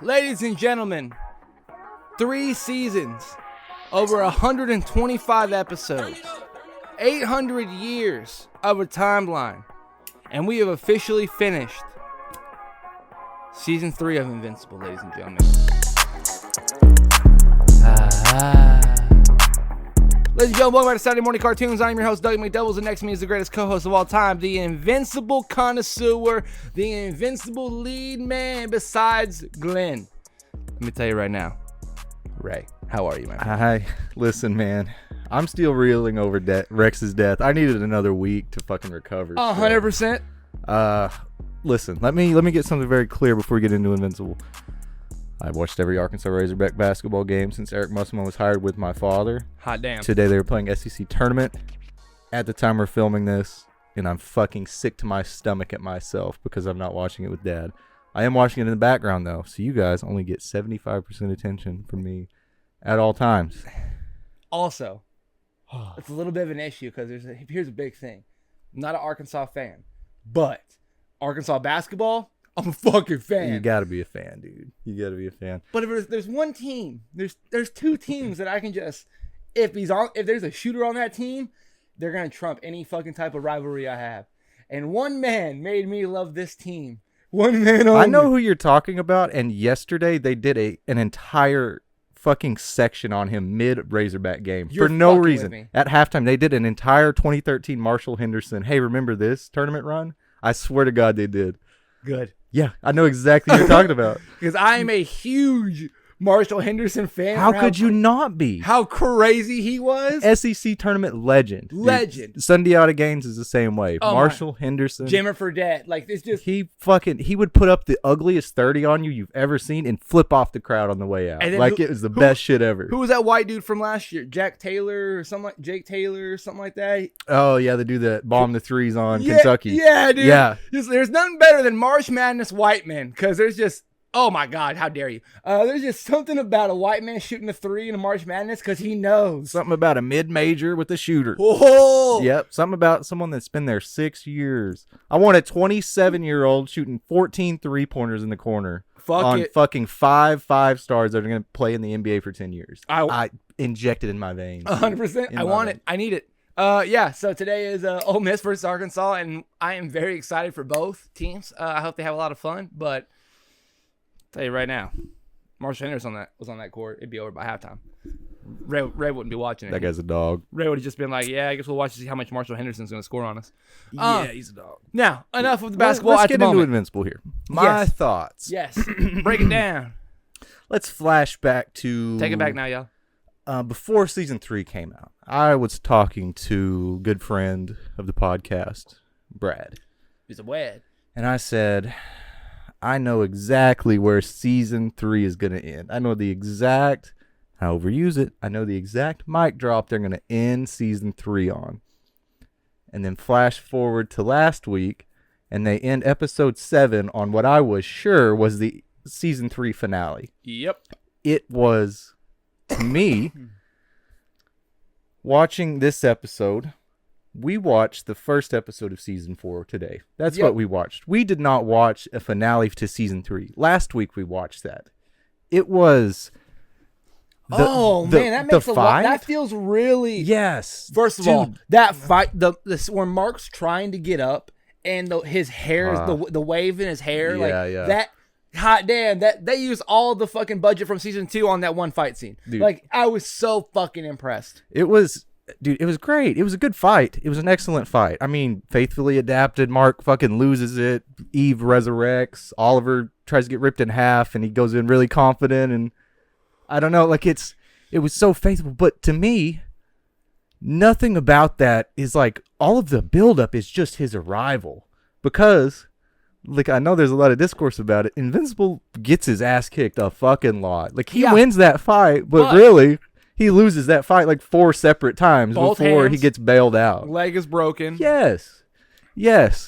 Ladies and gentlemen, 3 seasons, over 125 episodes, 800 years of a timeline, and we have officially finished Season 3 of Invincible, ladies and gentlemen. Ladies and gentlemen, welcome back to Saturday Morning Cartoons. I'm your host, Doug McDoubles, and next to me is the greatest co-host of all time, the Invincible connoisseur, the Invincible lead man besides Glenn. Let me tell you right now, Ray, how are you, man? Hi. Listen, man, I'm still reeling over Rex's death. I needed another week to fucking recover. 100%. Listen, let me get something very clear before we get into Invincible. I've watched every Arkansas Razorback basketball game since Eric Musselman was hired with my father. Hot damn. Today they were playing SEC tournament at the time we're filming this, and I'm fucking sick to my stomach at myself because I'm not watching it with Dad. I am watching it in the background, though, so you guys only get 75% attention from me at all times. Also, it's a little bit of an issue because here's a big thing. I'm not an Arkansas fan, but Arkansas basketball, I'm a fucking fan. You gotta be a fan, dude. You gotta be a fan. But if there's one team, there's 2 teams that I can just, if there's a shooter on that team, they're gonna trump any fucking type of rivalry I have. And one man made me love this team. One man only. I know who you're talking about, and yesterday they did an entire fucking section on him mid-Razorback game for no reason. At halftime, they did an entire 2013 Marshall Henderson, hey, remember this tournament run? I swear to God they did. Good. Yeah, I know exactly what you're talking about. Because I am a huge Marshall Henderson fan. How could you not be? How crazy he was. SEC tournament legend. Legend. Dude. Sunday Out of Games is the same way. Oh, Marshall Henderson. Jimmer Fredette. Like, it's just. He would put up the ugliest 30 on you've ever seen and flip off the crowd on the way out. Like it was the best shit ever. Who was that white dude from last year? Jake Taylor or something like that? Oh, yeah, the dude that bombed the threes on Kentucky. Yeah, dude. Yeah. There's nothing better than March Madness white men because there's just. Oh my God, how dare you? There's just something about a white man shooting a 3 in a March Madness because he knows. Something about a mid-major with a shooter. Oh! Yep, something about someone that's been there 6 years. I want a 27-year-old shooting 14 three-pointers in the corner fucking 5 stars that are going to play in the NBA for 10 years. I inject it in my veins. 100%. I want it. I need it. Yeah, so today is Ole Miss versus Arkansas, and I am very excited for both teams. I hope they have a lot of fun, but... Tell you right now, Marshall Henderson was on that court. It'd be over by halftime. Ray wouldn't be watching it. That guy's a dog. Ray would have just been like, "Yeah, I guess we'll watch to see how much Marshall Henderson's going to score on us." Yeah, he's a dog. Now, enough of the basketball. Let's get into Invincible here. My thoughts. Yes, break it down. Let's flash back to. Take it back now, y'all. Before season 3 came out, I was talking to a good friend of the podcast, Brad. He's a wad. And I said, I know exactly where season 3 is going to end. I know the exact, I overuse it, I know the exact mic drop they're going to end season 3 on. And then flash forward to last week, and they end episode 7 on what I was sure was the season 3 finale. Yep. It was, to me, watching this episode... We watched the first episode of season 4 today. That's what we watched. We did not watch a finale to season 3. Last week we watched that. It was. Man, that makes a lot. That feels really. Yes. First of all, that fight, where Mark's trying to get up and his hair, the wave in his hair, that. Hot damn! That they used all the fucking budget from season 2 on that one fight scene. Dude. Like, I was so fucking impressed. It was. Dude, it was great. It was a good fight. It was an excellent fight. I mean, faithfully adapted. Mark fucking loses it. Eve resurrects. Oliver tries to get ripped in half, and he goes in really confident. And I don't know, like it was so faithful. But to me, nothing about that is like all of the buildup is just his arrival. Because, like, I know there's a lot of discourse about it. Invincible gets his ass kicked a fucking lot. Like, he wins that fight, but really... He loses that fight like 4 separate times before he gets bailed out. Leg is broken. Yes.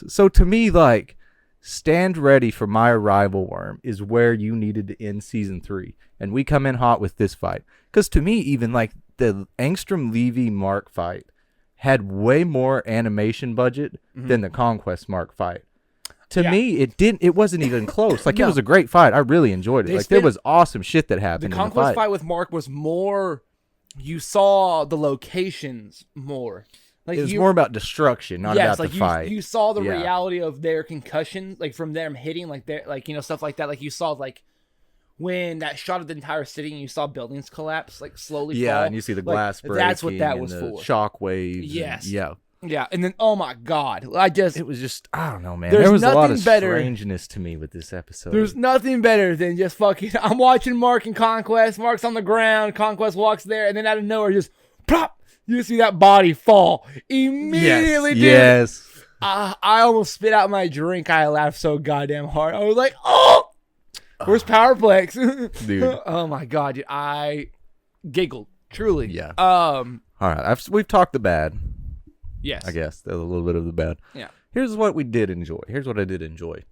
So to me, like, stand ready for my arrival, Worm, is where you needed to end season 3. And we come in hot with this fight. Because to me, even like the Angstrom-Levy-Mark fight had way more animation budget than the Conquest Mark fight. To me, it wasn't even close. Like, it was a great fight. I really enjoyed it. Like, there was awesome shit that happened. The in Conquest the fight with Mark was more. You saw the locations more. Like, it was more about destruction, not about the fight. You saw the reality of their concussion, like from them hitting, like their, like, you know, stuff like that. Like, you saw like when that shot of the entire city, and you saw buildings collapse, like slowly. Yeah, and you see the glass breaking. That's what that was for. Shock waves. Yes. Yeah, and then oh my god, it was just, I don't know, man. There was a lot of strangeness to me with this episode. There's nothing better than just fucking. I'm watching Mark and Conquest. Mark's on the ground. Conquest walks there, and then out of nowhere, just plop. You see that body fall immediately, dude. Yes. I almost spit out my drink. I laughed so goddamn hard. I was like, oh, where's Powerplex? Dude. Oh my god, dude. I giggled. Truly. Yeah. All right. We've talked the bad. Yes. I guess there's a little bit of the bad. Yeah. Here's what we did enjoy. Here's what I did enjoy.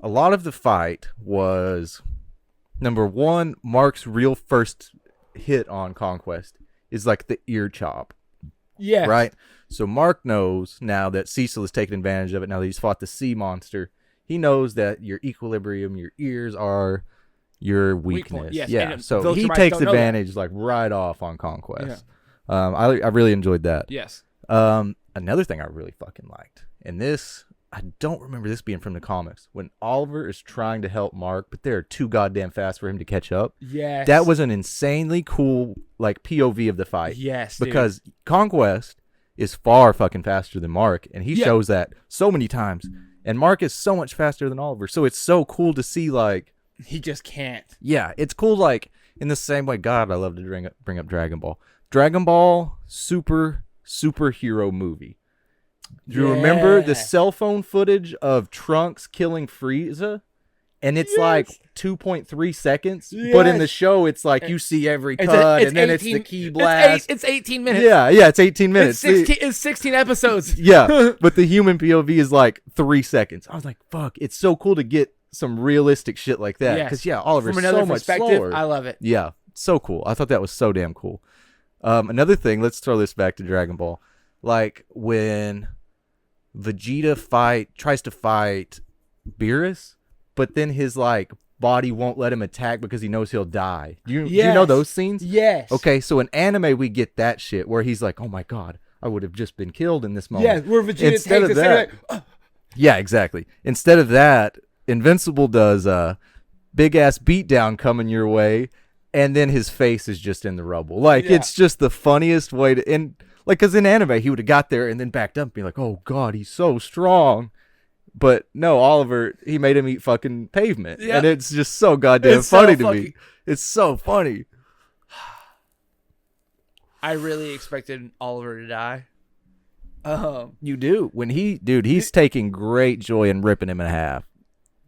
A lot of the fight was, number one, Mark's real first hit on Conquest is like the ear chop. Yeah. Right? So Mark knows now that Cecil has taken advantage of it, now that he's fought the sea monster. He knows that your equilibrium, your ears are your weakness. Yes. Yeah. So he takes advantage like right off on Conquest. Yeah. I really enjoyed that. Yes. Another thing I really fucking liked, and this, I don't remember this being from the comics, when Oliver is trying to help Mark, but they're too goddamn fast for him to catch up. Yes. That was an insanely cool, like, POV of the fight. Yes, because Conquest is far fucking faster than Mark, and he shows that so many times. And Mark is so much faster than Oliver, so it's so cool to see, like... He just can't. Yeah, it's cool, in the same way, God, I love to bring up Dragon Ball. Dragon Ball, superhero movie. Do you remember the cell phone footage of Trunks killing Frieza? And it's like 2.3 seconds. Yes. But in the show, it's like you see every cut, and then 18, it's the key blast. It's 18 minutes. Yeah, it's 18 minutes. It's 16 episodes. Yeah, but the human POV is like 3 seconds. I was like, fuck, it's so cool to get some realistic shit like that. Because, Oliver's from another so much slower. I love it. Yeah, so cool. I thought that was so damn cool. Another thing, let's throw this back to Dragon Ball. Like, when Vegeta tries to fight Beerus, but then his, like, body won't let him attack because he knows he'll die. Do you know those scenes? Yes. Okay, so in anime, we get that shit where he's like, oh my god, I would have just been killed in this moment. Yeah, where Vegeta takes it. Yeah, exactly. Instead of that, Invincible does a big-ass beatdown coming your way, and then his face is just in the rubble. Like, it's just the funniest way to... And, like, because in anime, he would have got there and then backed up and be like, oh, God, he's so strong. But, no, Oliver, he made him eat fucking pavement. Yep. And it's just so goddamn funny to me. It's so funny. I really expected Oliver to die. You do. When he's taking great joy in ripping him in half.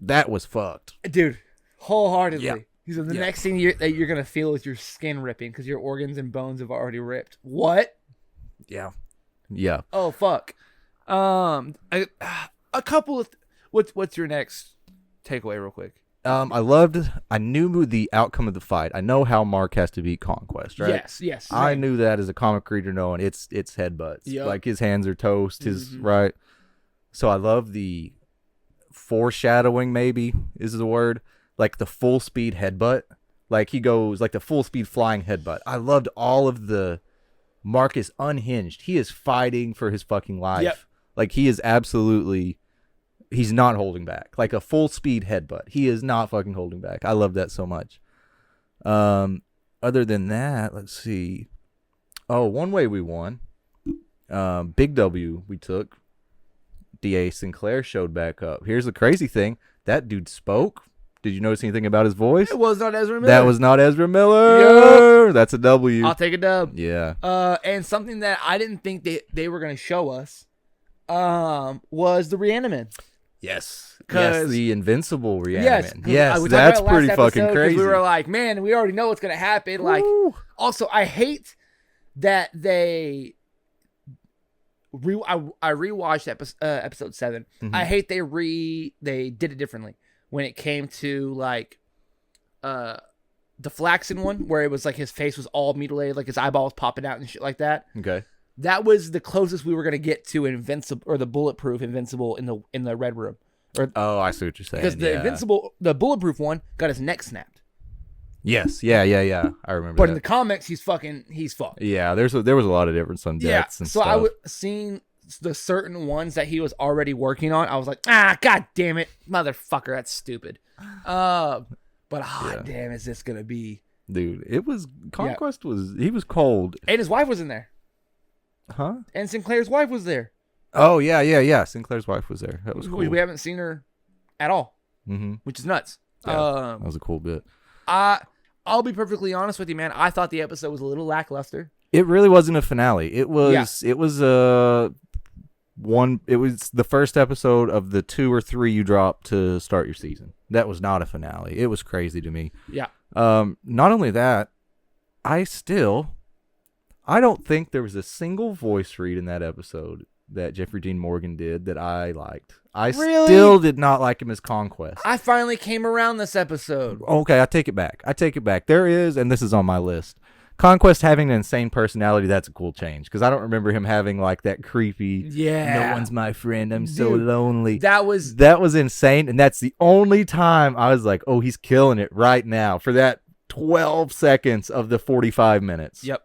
That was fucked. Dude, wholeheartedly. Yeah. He said the Yeah. next thing that you're going to feel is your skin ripping because your organs and bones have already ripped. What? Yeah. Yeah. Oh, fuck. A couple of... What's your next takeaway real quick? I knew the outcome of the fight. I know how Mark has to beat Conquest, right? Yes. I knew that as a comic reader knowing it's headbutts. Yep. Like his hands are toast, right? So I love the foreshadowing, maybe is the word. Like the full speed headbutt. Like he goes like the full speed flying headbutt. I loved all of the Mark is unhinged. He is fighting for his fucking life. Yep. Like he is absolutely he's not holding back. Like a full speed headbutt. He is not fucking holding back. I love that so much. Other than that, let's see. Oh, one way we won. Big W we took. DA Sinclair showed back up. Here's the crazy thing. That dude spoke. Did you notice anything about his voice? It was not Ezra Miller. That was not Ezra Miller. Yep. That's a W. I'll take a dub. Yeah. And something that I didn't think they were going to show us was the Reaniman. Yes, the Invincible Reaniman. Yes, that's pretty fucking crazy. We were like, man, we already know what's going to happen. Like, also, I hate that they... I rewatched episode 7. I hate they did it differently when it came to like the Flaxen one where it was like his face was all mutilated, like his eyeball was popping out and shit like that. Okay. That was the closest we were gonna get to Invincible or the bulletproof Invincible in the Red Room. Oh, I see what you're saying. Because the bulletproof one got his neck snapped. Yes, yeah. I remember. But that. in the comics, he's fucked. Yeah, there was a lot of difference on deaths and so stuff. I was seeing the certain ones that he was already working on. I was like, god damn it, motherfucker, that's stupid. But damn, is this gonna be? Dude, it was Conquest he was cold, and his wife was in there. Huh? And Sinclair's wife was there. Oh yeah. Sinclair's wife was there. That was cool. We haven't seen her at all, which is nuts. Yeah, that was a cool bit. I'll be perfectly honest with you, man. I thought the episode was a little lackluster. It really wasn't a finale. It was the first episode of the 2 or 3 you dropped to start your season. That was not a finale. It was crazy to me. Yeah. Not only that, I don't think there was a single voice read in that episode that Jeffrey Dean Morgan did that I liked. I still did not like him as Conquest. I finally came around this episode. Okay, I take it back. There is, and this is on my list, Conquest having an insane personality. That's a cool change, because I don't remember him having like that creepy, no one's my friend, I'm so lonely. That was insane, and that's the only time I was like, oh, he's killing it right now for that 12 seconds of the 45 minutes. Yep.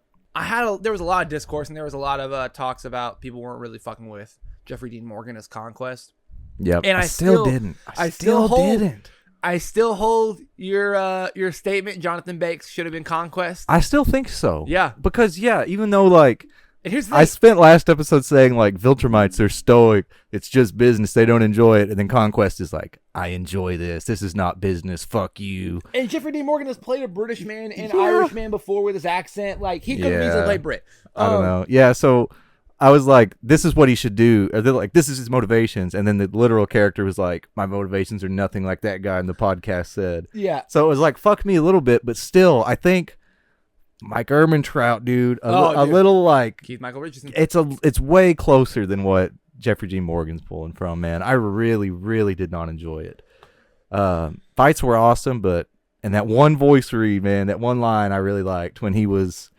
There was a lot of discourse, and there was a lot of talks about people weren't really fucking with Jeffrey Dean Morgan as Conquest. Yep. And I still didn't. I still hold your statement. Jonathan Bakes should have been Conquest. I still think so. Yeah. Because even though like, and here's the thing. I spent last episode saying like Viltrumites are stoic, it's just business, they don't enjoy it, and then Conquest is like, I enjoy this. This is not business. Fuck you. And Jeffrey Dean Morgan has played a British man and Irish man before with his accent. Like he could have easily played Brit. I don't know. Yeah. So I was like, this is what he should do. Or they're like, this is his motivations. And then the literal character was like, my motivations are nothing like that guy in the podcast said. Yeah. So it was like, fuck me a little bit, but still, I think Mike Ehrmantraut, dude, a little like Keith Michael Richardson. It's way closer than what Jeffrey Dean Morgan's pulling from, man. I really, really did not enjoy it. Fights were awesome, and that one voice read, man, that one line I really liked when he was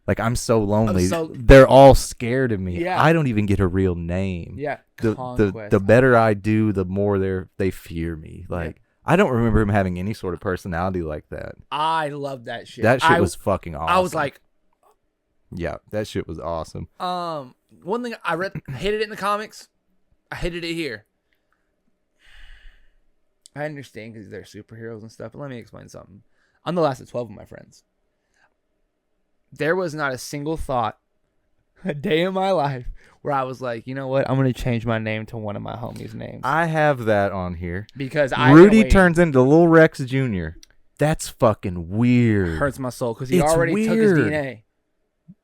like, I'm so lonely. They're all scared of me. Yeah. I don't even get a real name. Yeah. The better I do, the more they fear me. Like, I don't remember him having any sort of personality like that. I love that shit. That shit was fucking awesome. I was like, yeah, that shit was awesome. One thing I hated it in the comics. I hated it here. I understand because they're superheroes and stuff, but let me explain something. I'm the last of 12 of my friends. There was not a single thought a day in my life where I was like, you know what? I'm going to change my name to one of my homies' names. I have that on here. Because Rudy turns into Lil Rex Jr. That's fucking weird. Hurts my soul because he already took his DNA.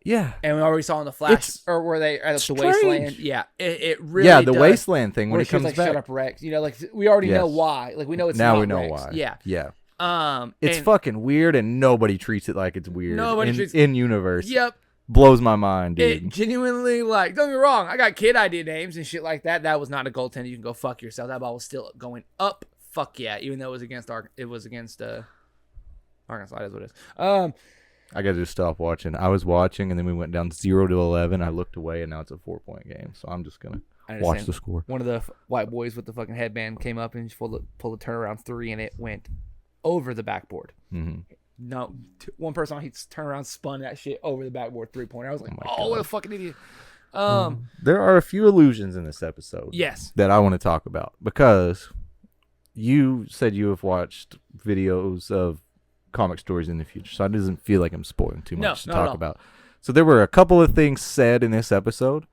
Yeah. And we already saw in the Flash, or were they at the Wasteland? Yeah. It really does. Yeah, the Wasteland thing when it comes like, back. Shut up, Rex. You know, like, we already know why. Like, we know it's now not we know Rex. why. Yeah. Yeah. It's fucking weird, and nobody treats it like it's weird. Nobody treats in universe. Yep. Blows my mind, dude. It genuinely, like, don't get me wrong, I got kid idea names and shit like that. That was not a goaltender. You can go fuck yourself. That ball was still going up. Fuck yeah. Even though it was against Arkansas. That is what it is. I got to just stop watching. I was watching, and then we went down 0-11. I looked away, and now it's a 4-point game. So I'm just going to watch the score. One of the white boys with the fucking headband came up and pulled a turnaround 3, and it went over the backboard. Mm-hmm. No, one person on he turned around, spun that shit over the backboard 3-pointer. I was like, oh what a fucking idiot. There are a few illusions in this episode. Yes. That I want to talk about, because you said you have watched videos of comic stories in the future, so it doesn't feel like I'm spoiling too much to talk about. So there were a couple of things said in this episode.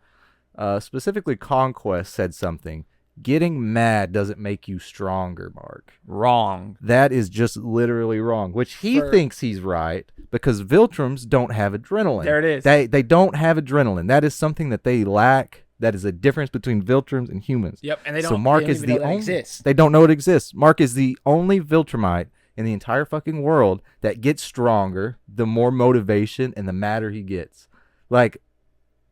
Specifically, Conquest said something. Getting mad doesn't make you stronger, Mark. Wrong. That is just literally wrong, which he thinks he's right, because Viltrums don't have adrenaline. There it is. They don't have adrenaline. That is something that they lack. That is a difference between Viltrums and humans. Yep, and they don't. So Mark is the only. They don't know it exists. Mark is the only Viltrumite in the entire fucking world that gets stronger the more motivation and the madder he gets. Like,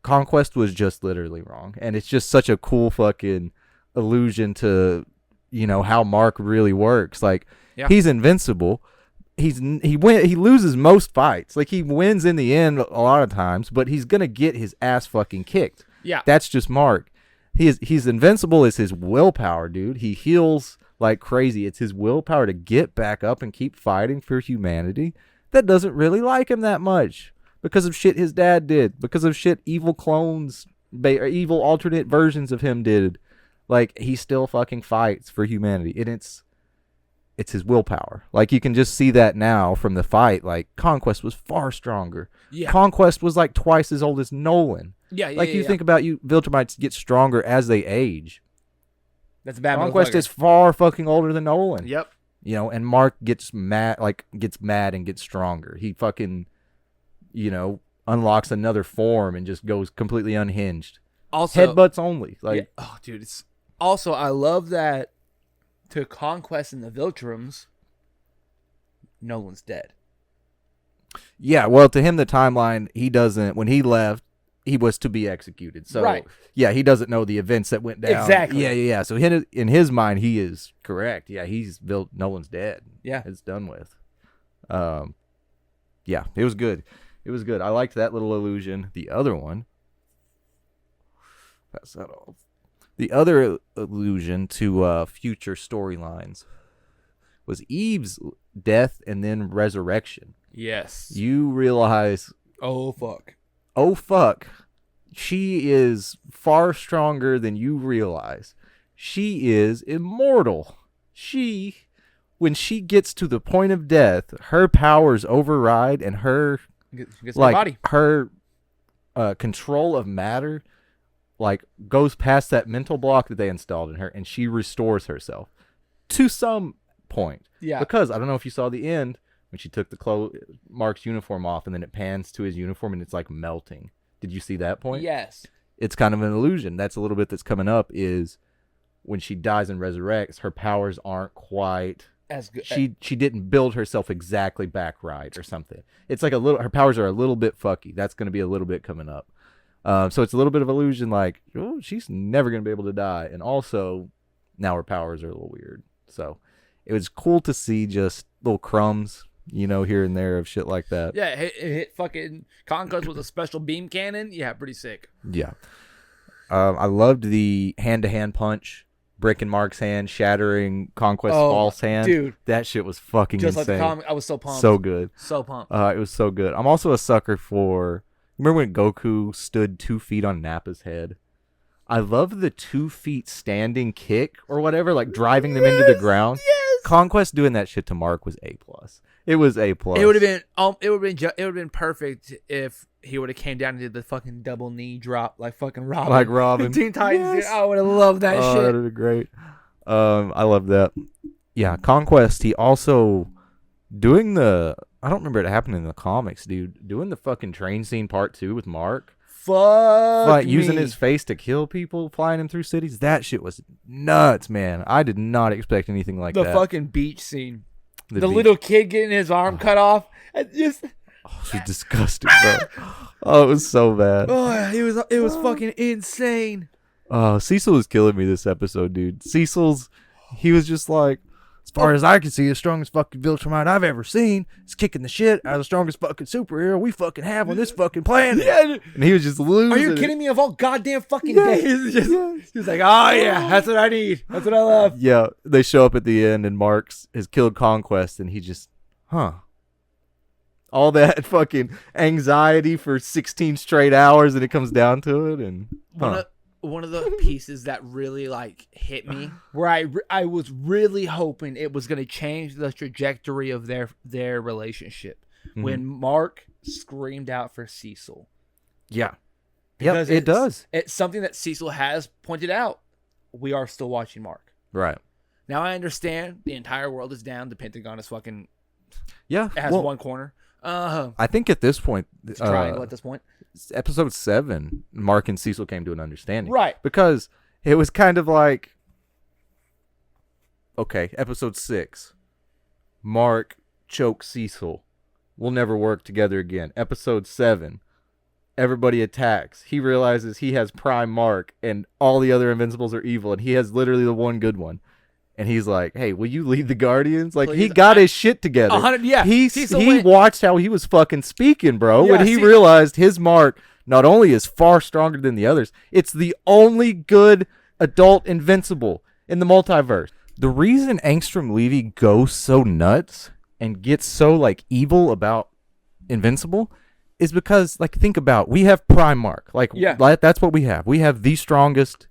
Conquest was just literally wrong, and it's just such a cool fucking allusion to, you know, how Mark really works. Like, he's invincible. He loses most fights. Like, he wins in the end a lot of times, but he's gonna get his ass fucking kicked. Yeah, that's just Mark. He's invincible is his willpower, dude. He heals like crazy. It's his willpower to get back up and keep fighting for humanity that doesn't really like him that much because of shit his dad did, because of shit evil clones, evil alternate versions of him did. Like, he still fucking fights for humanity, and it's his willpower. Like, you can just see that now from the fight. Like, Conquest was far stronger. Yeah. Conquest was like twice as old as Nolan. Yeah. Like, you think about Viltrumites get stronger as they age. That's a bad Conquest is far fucking older than Nolan. Yep. You know, and Mark gets mad and gets stronger. He fucking, unlocks another form and just goes completely unhinged. Also, headbutts only. Like, yeah. Oh, dude, it's also, I love that to Conquest and the Viltrums, Nolan's dead. Yeah, well, to him, the timeline, when he left, he was to be executed. So, right. Yeah, he doesn't know the events that went down. Exactly. Yeah. So in his mind, he is correct. Yeah, Nolan's dead. Yeah. It's done with. Yeah, it was good. It was good. I liked that little illusion. The other one, pass that off. The other allusion to future storylines was Eve's death and then resurrection. Yes. You realize, oh fuck, she is far stronger than you realize. She is immortal. When she gets to the point of death, her powers override, and her body. her control of matter goes past that mental block that they installed in her, and she restores herself to some point. Yeah. Because I don't know if you saw the end when she took Mark's uniform off, and then it pans to his uniform and it's like melting. Did you see that point? Yes. It's kind of an illusion. That's a little bit that's coming up, is when she dies and resurrects, her powers aren't quite as good. She didn't build herself exactly back right or something. It's like her powers are a little bit fucky. That's going to be a little bit coming up. So it's a little bit of illusion, like, oh, she's never going to be able to die. And also, now her powers are a little weird. So it was cool to see just little crumbs, here and there of shit like that. Yeah, it hit fucking Conquest with a special beam cannon. Yeah, pretty sick. Yeah. I loved the hand-to-hand punch. Breaking Mark's hand, shattering Conquest's false hand. Dude. That shit was fucking just insane. Like the comic, I was so pumped. So good. So pumped. It was so good. I'm also a sucker for... Remember when Goku stood 2 feet on Nappa's head? I love the 2 feet standing kick or whatever, like driving them into the ground. Yes. Conquest doing that shit to Mark was A+. It was A+. It would have been perfect if he would have came down and did the fucking double knee drop like fucking Robin. Like Robin. Teen Titans. Yes. I would have loved that shit. Oh, that would have been great. I love that. Yeah, Conquest, he also doing I don't remember it happening in the comics, dude. Doing the fucking train scene part 2 with Mark. Fuck me. Using his face to kill people, flying him through cities. That shit was nuts, man. I did not expect anything like that. The fucking beach scene. The little kid getting his arm cut off. It was disgusting, bro. Oh, it was so bad. Oh, it was fucking insane. Oh, Cecil was killing me this episode, dude. He was just like, as far as I can see, the strongest fucking Viltrumite I've ever seen is kicking the shit out of the strongest fucking superhero we fucking have on this fucking planet. Yeah. And he was just losing. Are you kidding me? Of all goddamn fucking days. He's like, oh yeah, that's what I need. That's what I love. Yeah, they show up at the end and Mark's has killed Conquest and he just, all that fucking anxiety for 16 straight hours and it comes down to it. And one of the pieces that really hit me, where I was really hoping it was going to change the trajectory of their relationship, when Mark screamed out for Cecil. Yeah. Because it does. It's something that Cecil has pointed out. We are still watching Mark. Right. Now I understand the entire world is down. The Pentagon is fucking... Yeah. It has one corner. I think at this point... It's a triangle at this point. Episode 7, Mark and Cecil came to an understanding. Right. Because it was kind of like... Okay, episode 6. Mark chokes Cecil. We'll never work together again. Episode 7. Everybody attacks. He realizes he has Prime Mark and all the other Invincibles are evil and he has literally the one good one. And he's like, hey, will you lead the Guardians? Like, please, he got his shit together. Yeah. He watched how he was fucking speaking, bro. Yeah, when he realized his Mark not only is far stronger than the others, it's the only good adult Invincible in the multiverse. The reason Angstrom Levy goes so nuts and gets so like evil about Invincible is because, like, think about, we have Prime Mark. Like, that's what we have. We have the strongest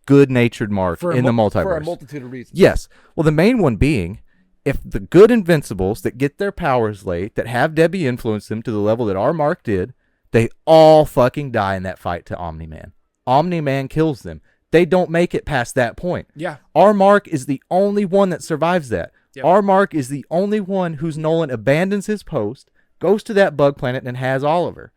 good-natured Mark in the multiverse. For a multitude of reasons. Yes. Well, the main one being, if the good Invincibles that get their powers late, that have Debbie influence them to the level that our Mark did, they all fucking die in that fight to Omni-Man. Omni-Man kills them. They don't make it past that point. Yeah. Our Mark is the only one that survives that. Yep. Our Mark is the only one whose Nolan abandons his post, goes to that bug planet, and has Oliver.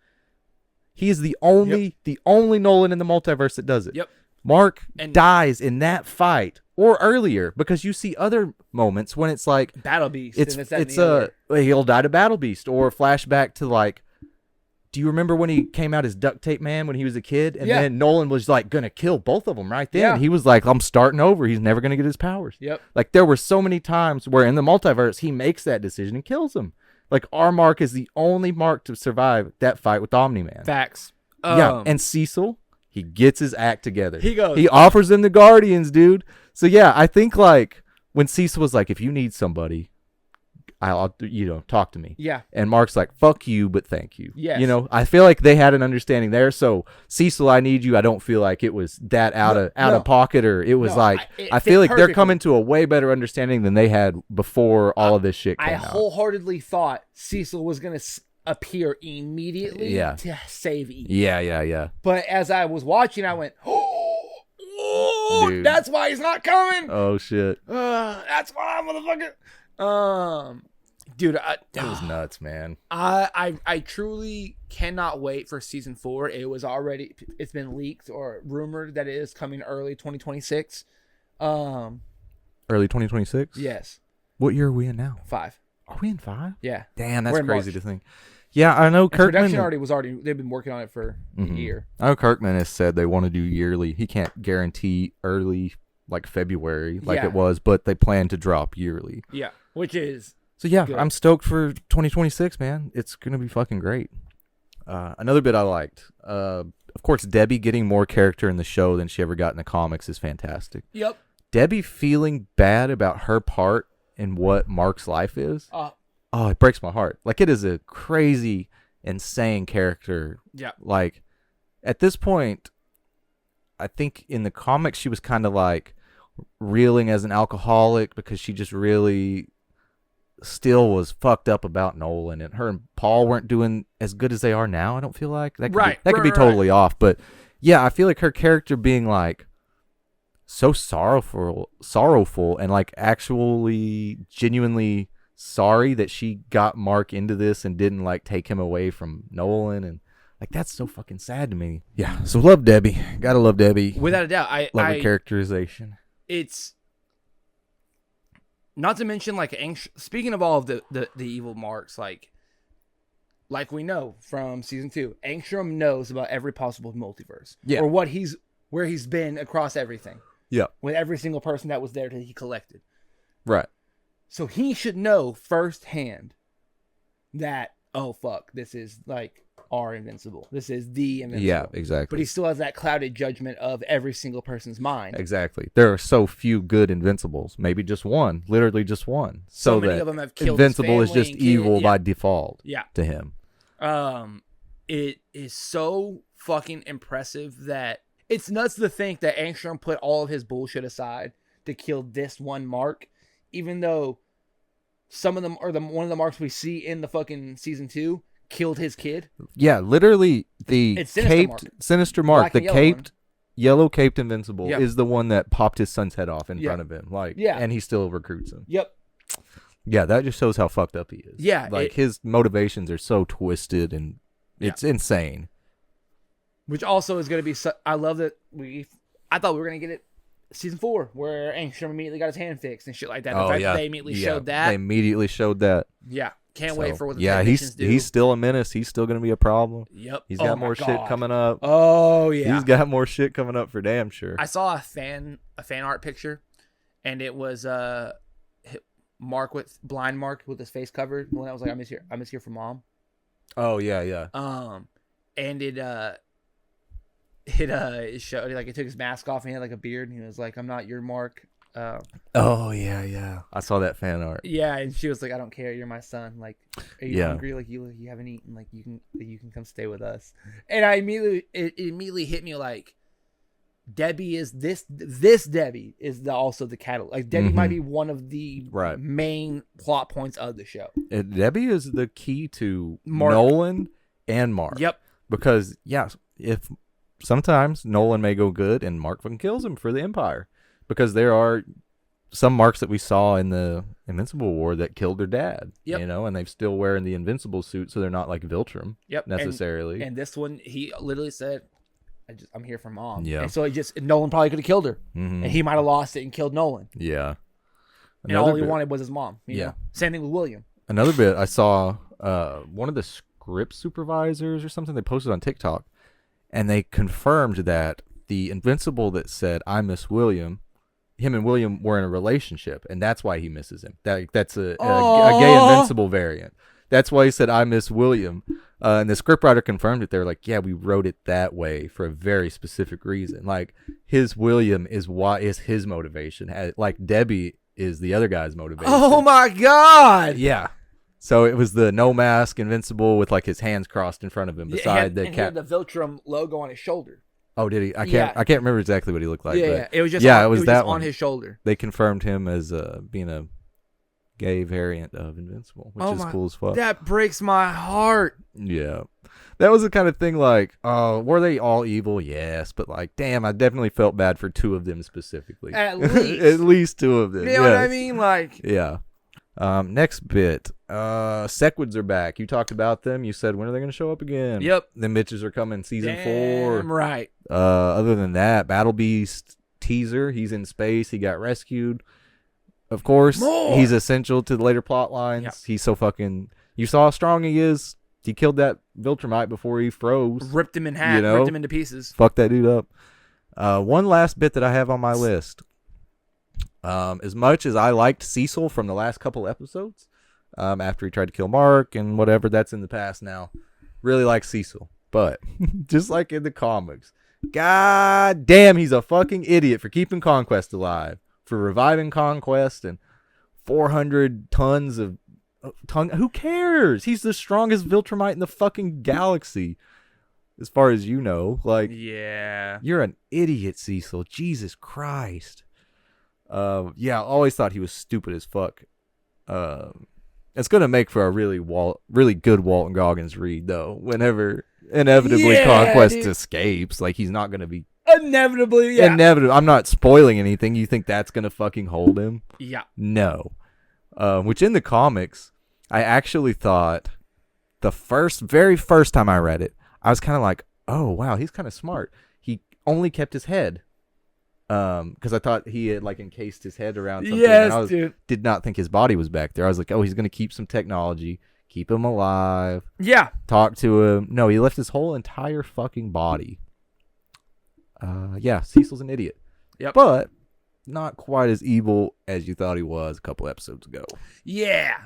He is the only Nolan in the multiverse that does it. Yep. Mark dies in that fight or earlier, because you see other moments when it's like Battle Beast. He'll die to Battle Beast, or flashback to, like, do you remember when he came out as Duct Tape Man when he was a kid? And then Nolan was like gonna kill both of them right then. Yeah. He was like, I'm starting over. He's never gonna get his powers. Yep. Like, there were so many times where in the multiverse he makes that decision and kills him. Like, our Mark is the only Mark to survive that fight with Omni-Man. Facts. And Cecil, he gets his act together. He offers them the Guardians, dude. So yeah, I think, like, when Cecil was like, if you need somebody, I'll talk to me. Yeah. And Mark's like, fuck you, but thank you. Yes. I feel like they had an understanding there. So Cecil, I need you. I don't feel like it was that out of pocket, or it was I feel like they're coming to a way better understanding than they had before all of this shit came out. I wholeheartedly thought Cecil was going to appear immediately to save Eve. Yeah. But as I was watching, I went, oh, dude, that's why he's not coming. Oh shit. That's why, motherfucker. Dude, it was nuts, man. I truly cannot wait for season 4. It's been leaked or rumored that it is coming early 2026. Early 2026? Yes. What year are we in now? 5. Are we in 5? Yeah. Damn, that's crazy to think. Yeah, I know Kirkman. Production they've been working on it for a year. I know Kirkman has said they want to do yearly. He can't guarantee early, like February, it was, but they plan to drop yearly. Yeah, which is so. Yeah, good. I'm stoked for 2026, man. It's gonna be fucking great. Another bit I liked, of course, Debbie getting more character in the show than she ever got in the comics is fantastic. Yep. Debbie feeling bad about her part in what Mark's life is. It breaks my heart. Like, it is a crazy, insane character. Yeah. Like, at this point, I think in the comics she was kind of like reeling as an alcoholic because she just really still was fucked up about Nolan, and her and Paul weren't doing as good as they are now. I don't feel like that could be totally off, but yeah, I feel like her character being like so sorrowful, and like actually genuinely sorry that she got Mark into this and didn't like take him away from Nolan, and like that's so fucking sad to me. Yeah, so love Debbie. Gotta love Debbie. Without a doubt. I love her characterization. It's not to mention, like, speaking of all of the evil Marks, like we know from season 2, Angstrom knows about every possible multiverse. Yeah. Or where he's been across everything. Yeah. With every single person that was there that he collected. Right. So he should know firsthand that, oh, fuck, this is like our Invincible. This is the Invincible. Yeah, exactly. But he still has that clouded judgment of every single person's mind. Exactly. There are so few good Invincibles. Maybe just one. Literally just one. So many of them have killed Invincible his is just evil by default. Yeah. To him. It is so fucking impressive that it's nuts to think that Angstrom put all of his bullshit aside to kill this one Mark, even though some of them are one of the Marks we see in the fucking season 2 killed his kid. Yeah, literally the Sinister Mark, the caped, yellow caped Invincible is the one that popped his son's head off in front of him. And he still recruits him. Yep. Yeah, that just shows how fucked up he is. Yeah. His motivations are so twisted and it's insane. Which also is going to be, I love that I thought we were going to get it season 4, where Angstrom immediately got his hand fixed and shit like that. The fact that they immediately showed that. They immediately showed that. Yeah. Can't wait for what the technicians do. He's still a menace. He's still going to be a problem. Yep. He's got more shit coming up. Oh, yeah. He's got more shit coming up for damn sure. I saw a fan art picture, and it was Blind Mark with his face covered. The one that was like, I'm just here for mom. Oh, yeah. and it showed like it took his mask off and he had like a beard and he was like, "I'm not your Mark." Oh yeah. I saw that fan art. Yeah, and she was like, "I don't care. You're my son. Like, are you Yeah. hungry? Like you haven't eaten. Like you can come stay with us." And it immediately hit me like, Debbie is this Debbie is also the catalyst. Like Debbie might be one of the Right. main plot points of the show. Debbie is the key to Mark. Nolan and Mark. Yep. Because if sometimes Nolan may go good and Mark fucking kills him for the Empire, because there are some Marks that we saw in the Invincible War that killed their dad. Yep. You know, and they're still wearing the Invincible suit, so they're not like Viltrum. Yep. Necessarily. And this one, he literally said, I'm here for Mom. Yeah. And so Nolan probably could have killed her, and he might have lost it and killed Nolan. Yeah. And all he wanted was his mom. You know? Same thing with William. Another bit I saw one of the script supervisors or something they posted on TikTok, and they confirmed that the Invincible that said "I miss William," him and William were in a relationship, and that's why he misses him. That's a gay Invincible variant. That's why he said "I miss William," and the scriptwriter confirmed it. They're like, "Yeah, we wrote it that way for a very specific reason. Like his William is his motivation. Like Debbie is the other guy's motivation." Oh my God! Yeah. So it was the no mask Invincible with like his hands crossed in front of him beside the cat. He had the Viltrum logo on his shoulder. Oh, did he? I can't remember exactly what he looked like. Yeah. It was just it was that on his shoulder. They confirmed him as being a gay variant of Invincible, which is cool as fuck. That breaks my heart. Yeah. That was the kind of thing like, were they all evil? Yes, but like, damn, I definitely felt bad for two of them specifically. At least. At least two of them. You know what I mean? Like, yeah. Next bit. Sequids are back. You talked about them. You said, when are they going to show up again? Yep. The bitches are coming season 4. Damn right. Other than that, Battle Beast teaser. He's in space. He got rescued. Of course, he's essential to the later plot lines. Yep. He's so fucking... You saw how strong he is. He killed that Viltrumite before he froze. Ripped him in half. Ripped him into pieces. Fuck that dude up. One last bit that I have on my list. As much as I liked Cecil from the last couple episodes, after he tried to kill Mark and whatever, that's in the past now. Really like Cecil. But, just like in the comics, god damn, he's a fucking idiot for keeping Conquest alive. For reviving Conquest and 400 tons of... who cares? He's the strongest Viltrumite in the fucking galaxy. As far as you know. Like, yeah. You're an idiot, Cecil. Jesus Christ. I always thought he was stupid as fuck. It's gonna make for a really good Walton Goggins read though. Whenever inevitably Conquest escapes, like he's not gonna be inevitably. I'm not spoiling anything. You think that's gonna fucking hold him? Yeah. No. Which in the comics, I actually thought the very first time I read it, I was kind of like, oh wow, he's kind of smart. He only kept his head. Because I thought he had like encased his head around something. Yes, and dude. Did not think his body was back there. I was like, oh, he's gonna keep some technology, keep him alive. Yeah. Talk to him. No, he left his whole entire fucking body. Cecil's an idiot. Yep. But not quite as evil as you thought he was a couple episodes ago. Yeah.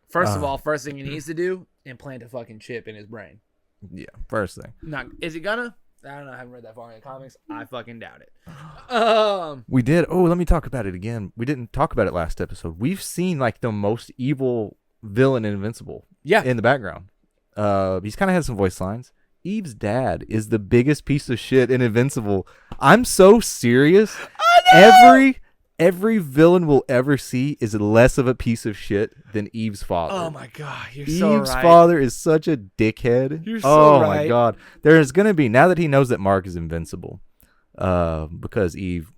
First of all, first thing he needs to do, implant a fucking chip in his brain. Yeah, first thing. Is he gonna? I don't know. I haven't read that far in the comics. I fucking doubt it. We did. Oh, let me talk about it again. We didn't talk about it last episode. We've seen like the most evil villain in Invincible. Yeah. In the background. He's kind of had some voice lines. Eve's dad is the biggest piece of shit in Invincible. I'm so serious. I know! Every villain we'll ever see is less of a piece of shit than Eve's father. Oh my god, you're so right. Eve's father is such a dickhead. You're so right. Oh my god. There's gonna be, now that he knows that Mark is invincible, because Eve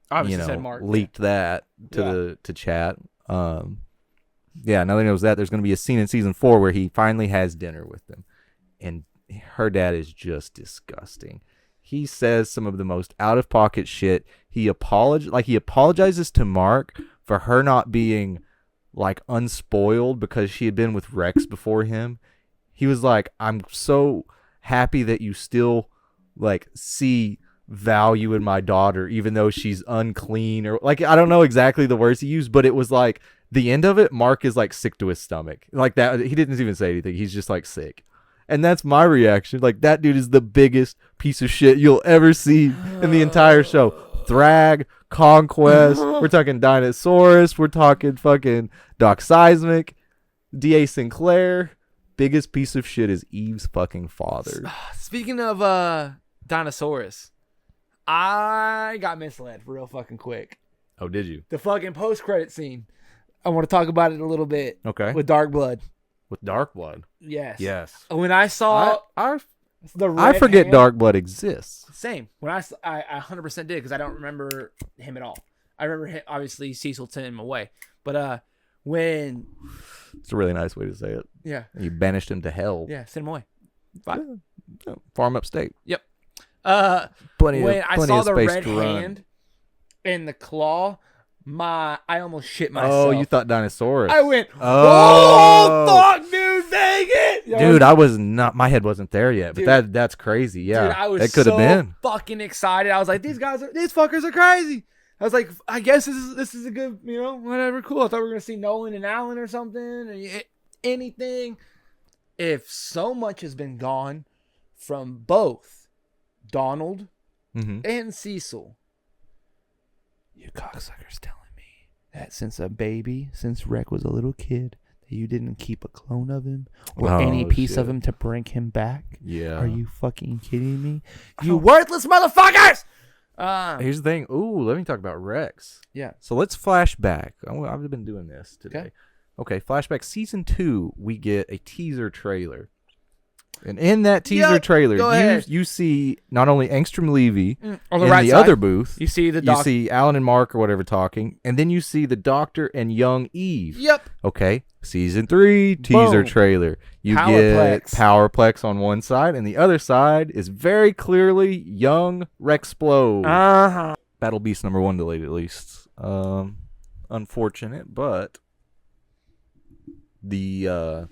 obviously said Mark, leaked that to chat. Now that he knows that, there's gonna be a scene in season 4 where he finally has dinner with them. And her dad is just disgusting. He says some of the most out-of-pocket shit. He apologizes to Mark for her not being, like, unspoiled because she had been with Rex before him. He was like, I'm so happy that you still, like, see value in my daughter, even though she's unclean. Or, like, I don't know exactly the words he used, but it was like, the end of it, Mark is, like, sick to his stomach. Like, that, he didn't even say anything. He's just, like, sick. And that's my reaction. Like, that dude is the biggest piece of shit you'll ever see in the entire show. Thrag, Conquest, we're talking Dinosaurus, we're talking fucking Doc Seismic, D.A. Sinclair. Biggest piece of shit is Eve's fucking father. Speaking of Dinosaurus, I got misled real fucking quick. Oh, did you? The fucking post-credit scene. I want to talk about it a little bit. Okay. With Darkblood. With Darkblood? Yes. Yes. When I saw the red I forget hand, Darkblood exists. Same. When I 100% did because I don't remember him at all. I remember him, obviously Cecil sent him away. But when... It's a really nice way to say it. Yeah. You banished him to hell. Yeah, send him away. Yeah. Farm upstate. Yep. Plenty when of I saw the space red to run. hand and the claw, I almost shit myself. Oh, you thought Dinosaurus. I went, oh, fuck, dude, dang it. Dude, I was not, my head wasn't there yet, but Dude, that's crazy. Yeah. Dude, I was it could have been fucking excited. I was like, these fuckers are crazy. I was like, I guess this is a good, whatever, cool. I thought we were going to see Nolan and Alan or something, or anything. If so much has been gone from both Donald and Cecil, you cocksuckers telling me that since Rec was a little kid, that you didn't keep a clone of him or any piece of him to bring him back? Yeah. Are you fucking kidding me? You worthless motherfuckers! Here's the thing. Ooh, let me talk about Rex. Yeah. So let's flash back. I've been doing this today. Okay, flashback season 2, we get a teaser trailer. And in that teaser trailer, you see not only Angstrom Levy in the other booth. You see you see Alan and Mark or whatever talking, and then you see the Doctor and young Eve. Yep. Okay, season 3 teaser trailer. You get Powerplex on one side, and the other side is very clearly young Rexplode. Battle Beast number 1 delayed at least. Unfortunate, but the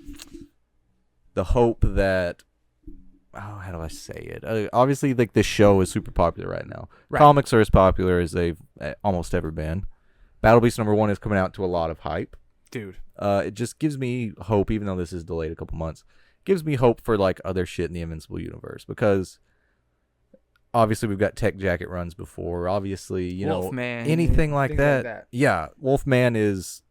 hope that how do I say it? Obviously, like, this show is super popular right now. Right. Comics are as popular as they've almost ever been. Battle Beast number 1 is coming out to a lot of hype, dude. It just gives me hope, even though this is delayed a couple months. Gives me hope for like other shit in the Invincible universe, because obviously we've got tech jacket runs before. Obviously, Wolfman, anything like that. Yeah, Wolfman is.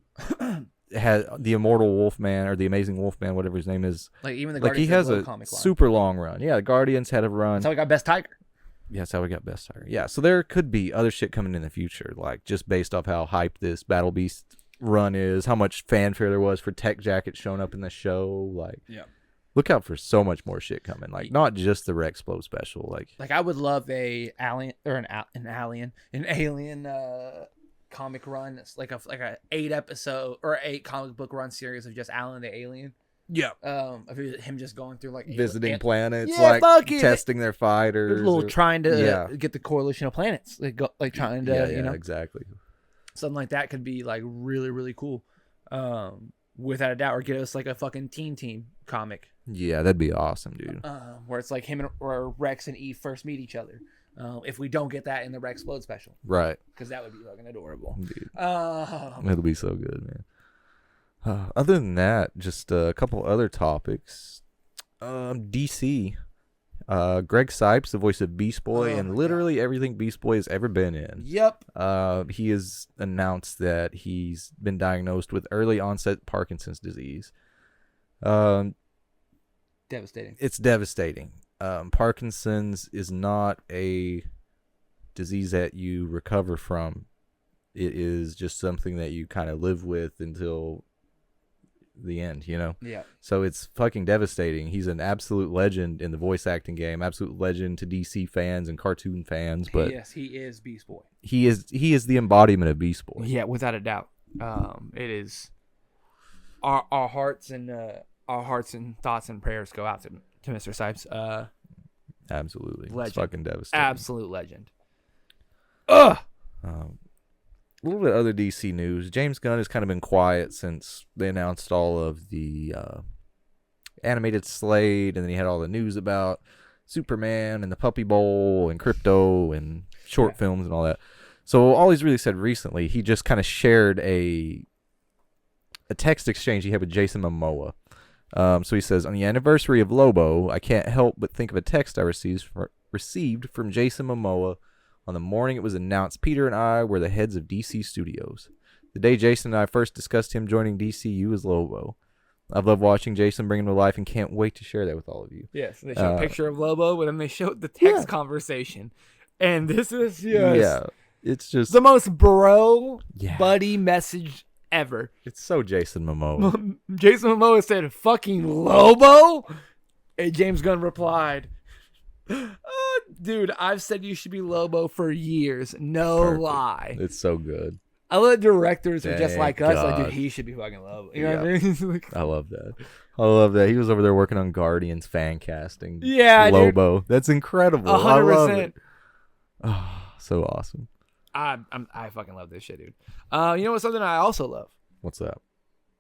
Has the Immortal Wolfman or the Amazing Wolfman, whatever his name is. Like, even the Guardians, he has a super long run. Yeah, the Guardians had a run. That's how we got Best Tiger. Yeah, that's how we got Best Tiger. Yeah, so there could be other shit coming in the future, like just based off how hyped this Battle Beast run is, how much fanfare there was for Tech Jacket showing up in the show. Like, yeah, look out for so much more shit coming. Like, not just the Rexplode special. Like I would love an alien comic run. It's like a 8 episode or 8 comic book run series of just Alan the alien. Yeah. Of him just going through like visiting planets, like testing their fighters, trying to get the coalition of planets, trying to exactly. Something like that could be like really, really cool. Without a doubt, or get us like a fucking Team comic. Yeah, that'd be awesome, dude. Where it's like him or Rex and Eve first meet each other. If we don't get that in the Rexplode special, right? Because that would be fucking adorable. Dude. It'll be so good, man. Other than that, just a couple other topics. DC. Greg Cipes, the voice of Beast Boy, and literally everything Beast Boy has ever been in. Yep. He has announced that he's been diagnosed with early onset Parkinson's disease. Devastating. It's devastating. Parkinson's is not a disease that you recover from. It is just something that you kind of live with until the end, Yeah. So it's fucking devastating. He's an absolute legend in the voice acting game, absolute legend to DC fans and cartoon fans. But yes, he is Beast Boy. He is the embodiment of Beast Boy. Yeah, without a doubt. It is our hearts and thoughts and prayers go out to Mr. Cipes. Absolutely. Legend. It's fucking devastating. Absolute legend. Ugh. A little bit of other DC news. James Gunn has kind of been quiet since they announced all of the animated Slade, and then he had all the news about Superman and the Puppy Bowl and Crypto and short films and all that. So all he's really said recently, he just kind of shared a text exchange he had with Jason Momoa. So he says, on the anniversary of Lobo, I can't help but think of a text I received from Jason Momoa on the morning it was announced Peter and I were the heads of DC Studios. The day Jason and I first discussed him joining DCU as Lobo. I've loved watching Jason bring him to life and can't wait to share that with all of you. Yes, they show a picture of Lobo, but then they show the text conversation. And this is just it's just the most buddy message ever. It's so Jason Momoa. Jason Momoa said, fucking Lobo? And James Gunn replied, dude, I've said you should be Lobo for years. No lie. It's so good. I love directors are just like us. God. Like, dude, he should be fucking Lobo. You know what I mean? I love that. I love that. He was over there working on Guardians fan casting. Yeah, Lobo. Dude. That's incredible. 100%. I love it. Oh, so awesome. I fucking love this shit, dude. You know what's something I also love? What's that?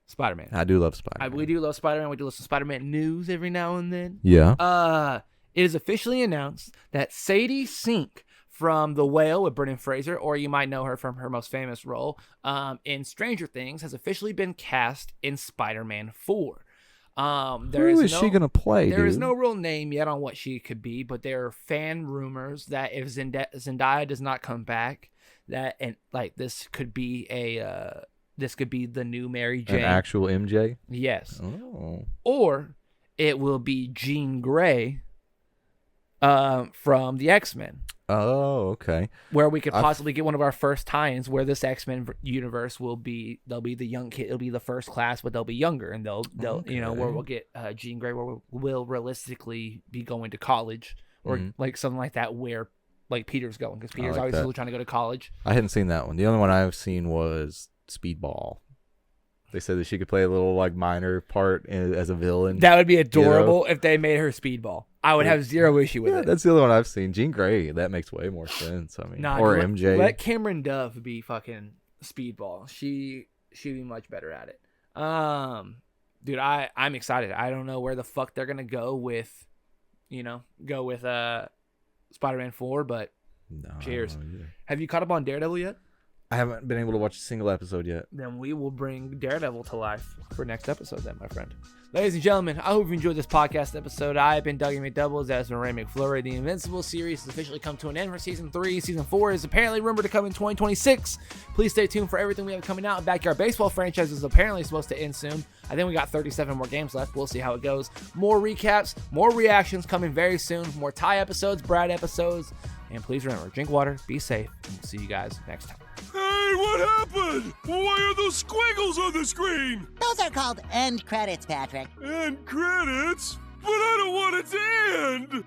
Spider-Man. I do love Spider-Man. We do love Spider-Man. We do love some Spider-Man news every now and then. Yeah. It is officially announced that Sadie Sink from The Whale with Brendan Fraser, or you might know her from her most famous role in Stranger Things, has officially been cast in Spider-Man 4. Who is she gonna play? There is no real name yet on what she could be, but there are fan rumors that if Zendaya does not come back, that this could be the new Mary Jane, an actual MJ. Yes. Oh. Or it will be Jean Grey from the X-Men. Oh, okay. Where we could possibly get one of our first tie-ins where this X-Men universe they'll be the young kid, it'll be the first class, but they'll be younger, and they'll where we'll get Jean Grey, where we'll realistically be going to college, or like something like that, where like Peter's going, because Peter's always still trying to go to college. I hadn't seen that one. The only one I've seen was Speedball. They said that she could play a little like minor part as a villain. That would be adorable if they made her Speedball. I would have zero issue with it. That's the other one I've seen. Jean Grey, that makes way more sense. I mean, or MJ. Let Cameron Dove be fucking Speedball. She'd be much better at it. Dude, I'm excited. I don't know where the fuck they're gonna go with Spider-Man 4, but cheers. Have you caught up on Daredevil yet? I haven't been able to watch a single episode yet. Then we will bring Daredevil to life for next episode then, my friend. Ladies and gentlemen, I hope you enjoyed this podcast episode. I have been Dougie McDoubles as Ray McFlurry. The Invincible series has officially come to an end for Season 3. Season 4 is apparently rumored to come in 2026. Please stay tuned for everything we have coming out. Backyard Baseball franchise is apparently supposed to end soon. I think we got 37 more games left. We'll see how it goes. More recaps, more reactions coming very soon. More Ty episodes, Brad episodes. And please remember, drink water, be safe, and we'll see you guys next time. Hey, what happened? Why are those squiggles on the screen? Those are called end credits, Patrick. End credits? But I don't want it to end!